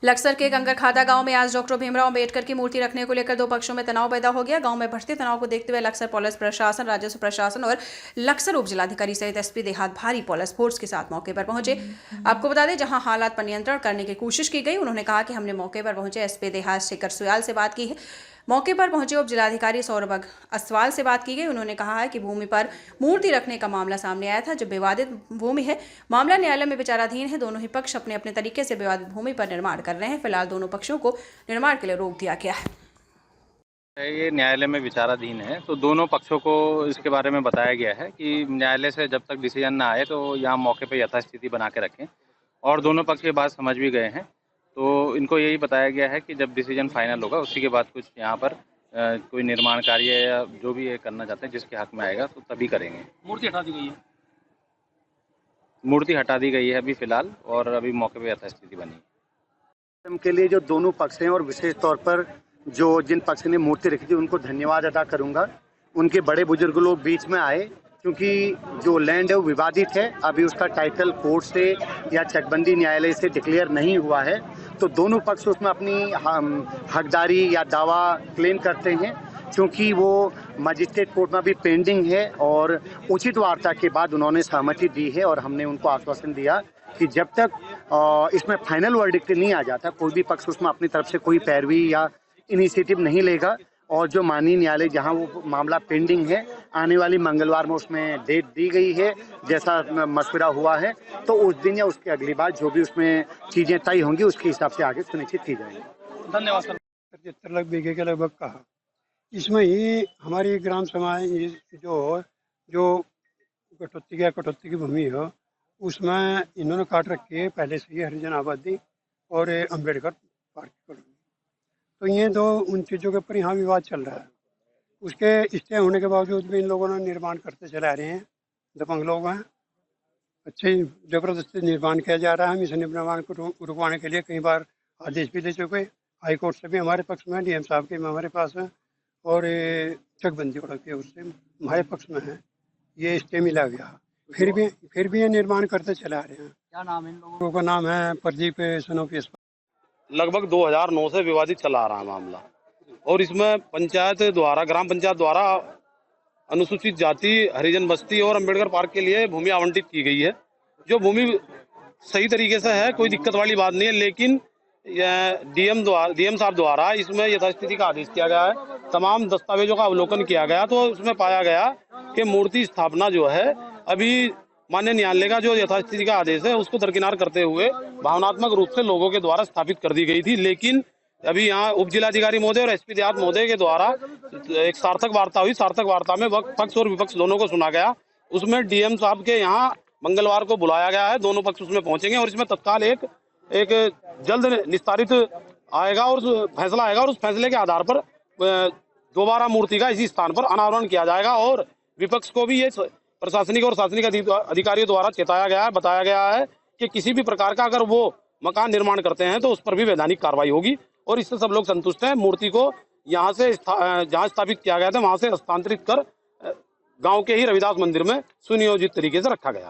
लक्सर के गंगरखादा गांव में आज डॉक्टर भीमराव अंबेडकर की मूर्ति रखने को लेकर दो पक्षों में तनाव पैदा हो गया। गांव में बढ़ते तनाव को देखते हुए लक्सर पुलिस प्रशासन, राजस्व प्रशासन और लक्सर उप जिलाधिकारी सहित एसपी देहात भारी पुलिस फोर्स के साथ मौके पर पहुंचे। आपको बता दें, जहां हालात पर नियंत्रण करने की कोशिश की गई। उन्होंने कहा कि हमने मौके पर पहुंचे एसपी देहात शेखर सुयाल से बात की है। मौके पर पहुंचे उप जिलाधिकारी सौरभ असवाल से बात की गई। उन्होंने कहा है कि भूमि पर मूर्ति रखने का मामला सामने आया था, जो विवादित भूमि है। मामला न्यायालय में विचाराधीन है। दोनों ही पक्ष अपने अपने तरीके से विवादित भूमि पर निर्माण कर रहे हैं। फिलहाल दोनों पक्षों को निर्माण के लिए रोक दिया गया है। ये न्यायालय में विचाराधीन है, तो दोनों पक्षों को इसके बारे में बताया गया है कि न्यायालय से जब तक डिसीजन ना आए तो यहाँ मौके पर यथास्थिति बना के रखें, और दोनों पक्ष ये बात समझ भी गए हैं। तो इनको यही बताया गया है कि जब डिसीजन फाइनल होगा उसी के बाद कुछ यहाँ पर कोई निर्माण कार्य या जो भी ये करना चाहते हैं जिसके हक में आएगा तो तभी करेंगे। मूर्ति हटा दी गई है। मूर्ति हटा दी गई है अभी फिलहाल, और अभी मौके पर यथास्थिति बनी के लिए जो दोनों पक्ष हैं और विशेष तौर पर जो जिन पक्ष ने मूर्ति रखी थी उनको धन्यवाद अदा करूंगा। उनके बड़े बुजुर्ग लोग बीच में आए, क्योंकि जो लैंड है वो विवादित है। अभी उसका टाइटल कोर्ट से या चकबंदी न्यायालय से डिक्लेयर नहीं हुआ है, तो दोनों पक्ष उसमें अपनी हकदारी या दावा क्लेम करते हैं, क्योंकि वो मजिस्ट्रेट कोर्ट में भी पेंडिंग है। और उचित वार्ता के बाद उन्होंने सहमति दी है और हमने उनको आश्वासन दिया कि जब तक इसमें फाइनल वर्डिक्ट नहीं आ जाता, कोई भी पक्ष उसमें अपनी तरफ से कोई पैरवी या इनिशिएटिव नहीं लेगा। और जो माननीय न्यायालय जहां वो मामला पेंडिंग है, आने वाली मंगलवार में उसमें डेट दी गई है, जैसा मशवरा हुआ है, तो उस दिन या उसके अगली बार जो भी उसमें चीजें तय होंगी उसके हिसाब से आगे सुनिश्चित की जाएगी। धन्यवाद सर। 75 लाख बीघे के लगभग कहा। इसमें ही हमारी ग्राम समाज जो कटौती की भूमि है उसमें इन्होंने काट रखी है पहले से ही हरिजन आबादी और अम्बेडकर पार्क कॉलोनी। तो ये दो उन चीज़ों के ऊपर यहाँ विवाद चल रहा है। उसके स्टे होने के बावजूद भी इन लोगों ने निर्माण करते चले आ रहे हैं। दबंग लोग हैं, अच्छे जबरदस्ती निर्माण किया जा रहा है। हम इस निर्माण को रुकवाने के लिए कई बार आदेश भी दे चुके। हाई कोर्ट से भी हमारे पक्ष में, डीएम साहब के हमारे पास है, और चकबंदी की ओर से हमारे पक्ष में है। ये स्टे मिला गया, फिर भी ये निर्माण करते चले आ रहे हैं। क्या नाम है इन लोगों का? नाम है प्रदीप सनोपी। लगभग 2009 से विवादित चला आ रहा है मामला, और इसमें ग्राम पंचायत द्वारा अनुसूचित जाति, हरिजन बस्ती और अम्बेडकर पार्क के लिए भूमि आवंटित की गई है। जो भूमि सही तरीके से है, कोई दिक्कत वाली बात नहीं है, लेकिन डीएम साहब द्वारा इसमें यथास्थिति का आदेश किया गया है। तमाम दस्तावेजों का अवलोकन किया गया, तो उसमें पाया गया कि मूर्ति स्थापना जो है अभी माननीय न्यायालय का जो यथास्थिति का आदेश है उसको दरकिनार करते हुए भावनात्मक रूप से लोगों के द्वारा स्थापित कर दी गई थी। लेकिन अभी यहाँ उप जिलाधिकारी महोदय और एसपी देहात महोदय के द्वारा एक सार्थक वार्ता हुई। सार्थक वार्ता में पक्ष और विपक्ष दोनों को सुना गया। उसमें डीएम साहब के यहाँ मंगलवार को बुलाया गया है। दोनों पक्ष उसमें पहुंचेंगे और इसमें तत्काल एक जल्द निस्तारित आएगा और फैसला आएगा, और उस फैसले के आधार पर दोबारा मूर्ति का इसी स्थान पर अनावरण किया जाएगा। और विपक्ष को भी ये प्रशासनिक और शासनिक अधिकारियों द्वारा चेताया गया है, बताया गया है कि किसी भी प्रकार का अगर वो मकान निर्माण करते हैं तो उस पर भी वैधानिक कार्रवाई होगी। और इससे सब लोग संतुष्ट हैं। मूर्ति को यहाँ से जहाँ स्थापित किया गया था वहाँ से हस्तांतरित कर गांव के ही रविदास मंदिर में सुनियोजित तरीके से रखा गया।